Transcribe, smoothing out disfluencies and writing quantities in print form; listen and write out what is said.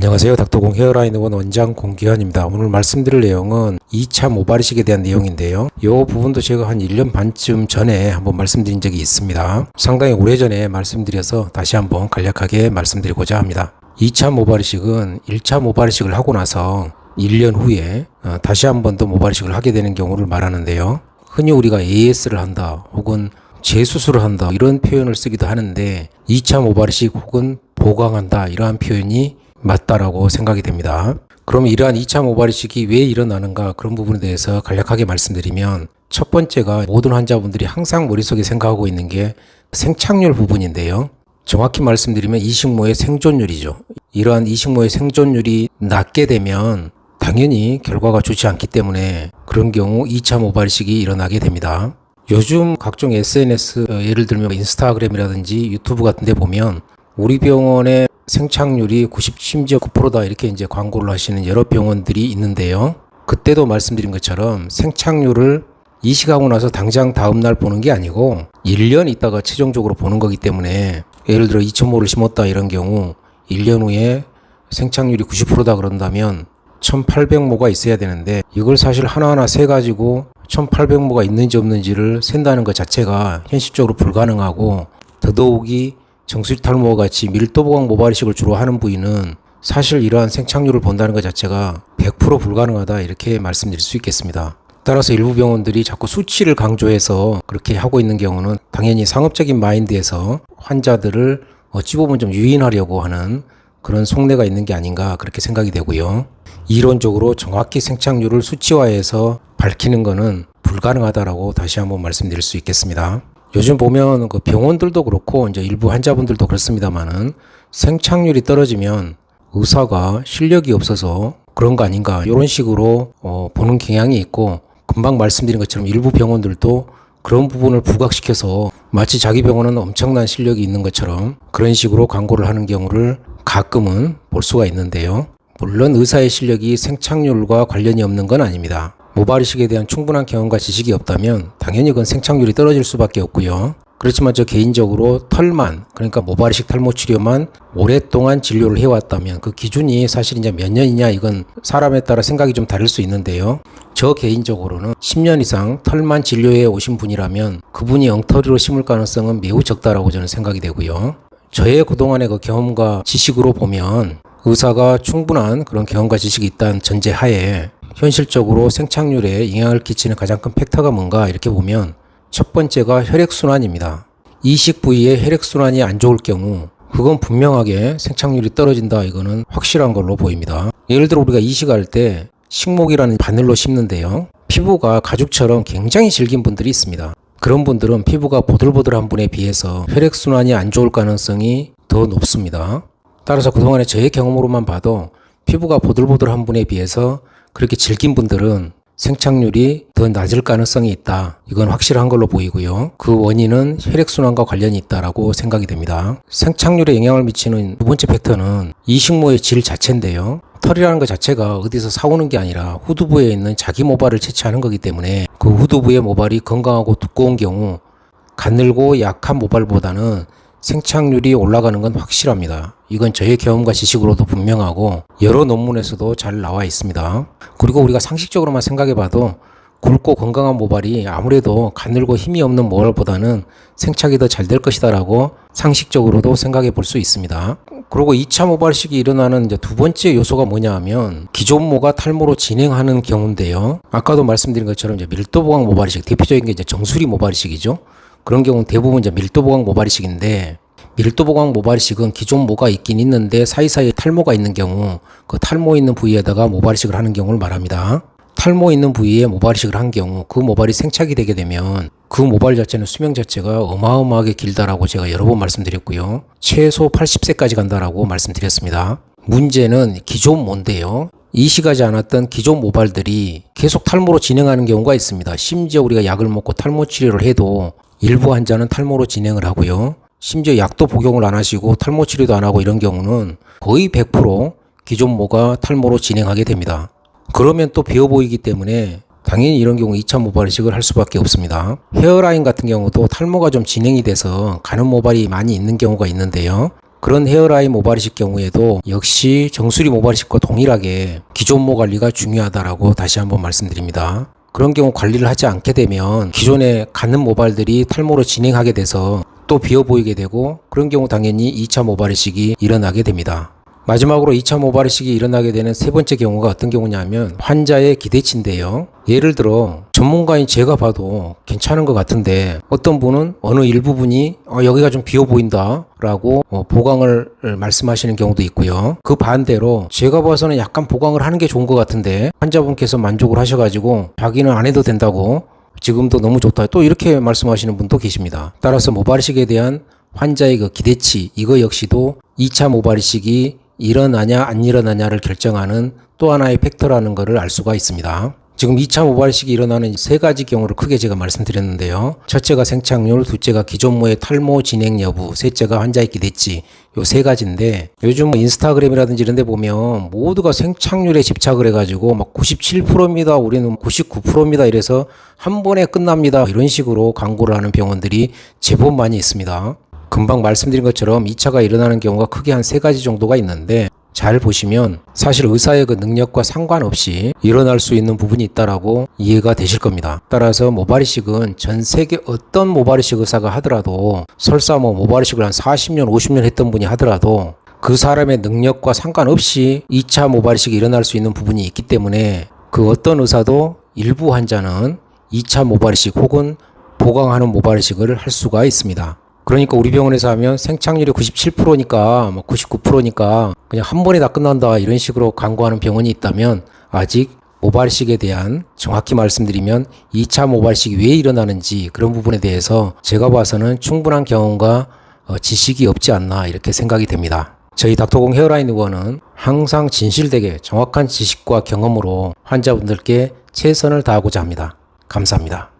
안녕하세요. 닥터공 헤어라인원 원장 공기환입니다. 오늘 말씀드릴 내용은 2차 모발 이식에 대한 내용인데요. 이 부분도 제가 한 1년 반쯤 전에 한번 말씀드린 적이 있습니다. 상당히 오래전에 말씀드려서 다시 한번 간략하게 말씀드리고자 합니다. 2차 모발 이식은 1차 모발 이식을 하고 나서 1년 후에 다시 한 번 더 모발 이식을 하게 되는 경우를 말하는데요. 흔히 우리가 AS를 한다 혹은 재수술을 한다 이런 표현을 쓰기도 하는데 2차 모발 이식 혹은 보강한다 이러한 표현이 맞다라고 생각이 됩니다. 그럼 이러한 2차 모발 이식이 왜 일어나는가 그런 부분에 대해서 간략하게 말씀드리면 첫 번째가 모든 환자분들이 항상 머릿속에 생각하고 있는 게 생착률 부분인데요. 정확히 말씀드리면 이식모의 생존율이죠. 이러한 이식모의 생존율이 낮게 되면 당연히 결과가 좋지 않기 때문에 그런 경우 2차 모발 이식이 일어나게 됩니다. 요즘 각종 SNS 예를 들면 인스타그램이라든지 유튜브 같은 데 보면 우리 병원의 생착률이 90 심지어 9%다 이렇게 이제 광고를 하시는 여러 병원들이 있는데요. 그때도 말씀드린 것처럼 생착률을 이식하고 나서 당장 다음날 보는 게 아니고 1년 있다가 최종적으로 보는 거기 때문에 예를 들어 2,000모를 심었다 이런 경우 1년 후에 생착률이 90%다 그런다면 1,800모가 있어야 되는데 이걸 사실 하나하나 세 가지고 1,800모가 있는지 없는지를 센다는 것 자체가 현실적으로 불가능하고 더더욱이 정수리 탈모와 같이 밀도 보강 모발 이식을 주로 하는 부위는 사실 이러한 생착률을 본다는 것 자체가 100% 불가능하다 이렇게 말씀드릴 수 있겠습니다. 따라서 일부 병원들이 자꾸 수치를 강조해서 그렇게 하고 있는 경우는 당연히 상업적인 마인드에서 환자들을 어찌 보면 좀 유인하려고 하는 그런 속내가 있는 게 아닌가 그렇게 생각이 되고요. 이론적으로 정확히 생착률을 수치화해서 밝히는 것은 불가능하다라고 다시 한번 말씀드릴 수 있겠습니다. 요즘 보면 그 병원들도 그렇고 이제 일부 환자분들도 그렇습니다만은 생착률이 떨어지면 의사가 실력이 없어서 그런 거 아닌가 이런 식으로 보는 경향이 있고 금방 말씀드린 것처럼 일부 병원들도 그런 부분을 부각시켜서 마치 자기 병원은 엄청난 실력이 있는 것처럼 그런 식으로 광고를 하는 경우를 가끔은 볼 수가 있는데요. 물론 의사의 실력이 생착률과 관련이 없는 건 아닙니다. 모발 이식에 대한 충분한 경험과 지식이 없다면 당연히 그건 생착률이 떨어질 수밖에 없고요. 그렇지만 저 개인적으로 털만 그러니까 모발 이식 탈모 치료만 오랫동안 진료를 해왔다면 그 기준이 사실 이제 몇 년이냐 이건 사람에 따라 생각이 좀 다를 수 있는데요. 저 개인적으로는 10년 이상 털만 진료해 오신 분이라면 그분이 엉터리로 심을 가능성은 매우 적다라고 저는 생각이 되고요. 저의 그동안의 그 경험과 지식으로 보면 의사가 충분한 그런 경험과 지식이 있다는 전제하에 현실적으로 생착률에 영향을 끼치는 가장 큰 팩터가 뭔가 이렇게 보면 첫 번째가 혈액순환입니다. 이식 부위의 혈액순환이 안 좋을 경우 그건 분명하게 생착률이 떨어진다 이거는 확실한 걸로 보입니다. 예를 들어 우리가 이식할 때 식목이라는 바늘로 심는데요. 피부가 가죽처럼 굉장히 질긴 분들이 있습니다. 그런 분들은 피부가 보들보들한 분에 비해서 혈액순환이 안 좋을 가능성이 더 높습니다. 따라서 그동안의 저의 경험으로만 봐도 피부가 보들보들한 분에 비해서 그렇게 질긴 분들은 생착률이 더 낮을 가능성이 있다. 이건 확실한 걸로 보이고요. 그 원인은 혈액순환과 관련이 있다라고 생각이 됩니다. 생착률에 영향을 미치는 두 번째 팩터는 이식모의 질 자체인데요. 털이라는 것 자체가 어디서 사오는 게 아니라 후두부에 있는 자기 모발을 채취하는 거기 때문에 그 후두부의 모발이 건강하고 두꺼운 경우 가늘고 약한 모발보다는 생착률이 올라가는 건 확실합니다. 이건 저의 경험과 지식으로도 분명하고 여러 논문에서도 잘 나와 있습니다. 그리고 우리가 상식적으로만 생각해 봐도 굵고 건강한 모발이 아무래도 가늘고 힘이 없는 모발보다는 생착이 더 잘 될 것이다 라고 상식적으로도 생각해 볼 수 있습니다. 그리고 2차 모발 이식이 일어나는 이제 두 번째 요소가 뭐냐 하면 기존 모가 탈모로 진행하는 경우인데요. 아까도 말씀드린 것처럼 이제 밀도 보강 모발 이식 대표적인 게 이제 정수리 모발 이식이죠. 그런 경우는 대부분 이제 밀도 보강 모발 이식인데 밀도 보강 모발 이식은 기존 모가 있긴 있는데 사이사이에 탈모가 있는 경우 그 탈모 있는 부위에다가 모발 이식을 하는 경우를 말합니다. 탈모 있는 부위에 모발 이식을 한 경우 그 모발이 생착이 되게 되면 그 모발 자체는 수명 자체가 어마어마하게 길다라고 제가 여러 번 말씀드렸고요. 최소 80세까지 간다라고 말씀드렸습니다. 문제는 기존 모인데요. 이식하지 않았던 기존 모발들이 계속 탈모로 진행하는 경우가 있습니다. 심지어 우리가 약을 먹고 탈모 치료를 해도 일부 환자는 탈모로 진행을 하고요. 심지어 약도 복용을 안 하시고 탈모 치료도 안 하고 이런 경우는 거의 100% 기존 모가 탈모로 진행하게 됩니다. 그러면 또 비어 보이기 때문에 당연히 이런 경우 2차 모발 이식을 할 수밖에 없습니다. 헤어라인 같은 경우도 탈모가 좀 진행이 돼서 가는 모발이 많이 있는 경우가 있는데요. 그런 헤어라인 모발이식 경우에도 역시 정수리 모발이식과 동일하게 기존모 관리가 중요하다라고 다시 한번 말씀드립니다. 그런 경우 관리를 하지 않게 되면 기존에 갖는 모발들이 탈모로 진행하게 돼서 또 비어 보이게 되고, 그런 경우 당연히 2차 모발이식이 일어나게 됩니다. 마지막으로 2차 모발이식이 일어나게 되는 세 번째 경우가 어떤 경우냐면 환자의 기대치인데요. 예를 들어 전문가인 제가 봐도 괜찮은 것 같은데 어떤 분은 어느 일부분이 여기가 좀 비어 보인다 라고 보강을 말씀하시는 경우도 있고요. 그 반대로 제가 봐서는 약간 보강을 하는 게 좋은 것 같은데 환자분께서 만족을 하셔가지고 자기는 안 해도 된다고, 지금도 너무 좋다, 또 이렇게 말씀하시는 분도 계십니다. 따라서 모발이식에 대한 환자의 그 기대치, 이거 역시도 2차 모발이식이 일어나냐 안 일어나냐를 결정하는 또 하나의 팩터라는 것을 알 수가 있습니다. 지금 2차 모발이식이 일어나는 세 가지 경우를 크게 제가 말씀드렸는데요. 첫째가 생착률, 둘째가 기존모의 탈모 진행 여부, 셋째가 환자의 기대치, 요 세 가지인데 요즘 인스타그램이라든지 이런 데 보면 모두가 생착률에 집착을 해가지고 막 97%입니다, 우리는 99%입니다 이래서 한 번에 끝납니다 이런 식으로 광고를 하는 병원들이 제법 많이 있습니다. 금방 말씀드린 것처럼 2차가 일어나는 경우가 크게 한 세 가지 정도가 있는데 잘 보시면 사실 의사의 그 능력과 상관없이 일어날 수 있는 부분이 있다라고 이해가 되실 겁니다. 따라서 모발이식은 전 세계 어떤 모발이식 의사가 하더라도, 설사 모발이식을 한 40년 50년 했던 분이 하더라도 그 사람의 능력과 상관없이 2차 모발이식이 일어날 수 있는 부분이 있기 때문에 그 어떤 의사도 일부 환자는 2차 모발이식 혹은 보강하는 모발이식을 할 수가 있습니다. 그러니까 우리 병원에서 하면 생착률이 97%니까 99%니까 그냥 한 번에 다 끝난다 이런 식으로 광고하는 병원이 있다면 아직 모발이식에 대한, 정확히 말씀드리면 2차 모발이식이 왜 일어나는지 그런 부분에 대해서 제가 봐서는 충분한 경험과 지식이 없지 않나 이렇게 생각이 됩니다. 저희 닥터공 헤어라인 의원은 항상 진실되게 정확한 지식과 경험으로 환자분들께 최선을 다하고자 합니다. 감사합니다.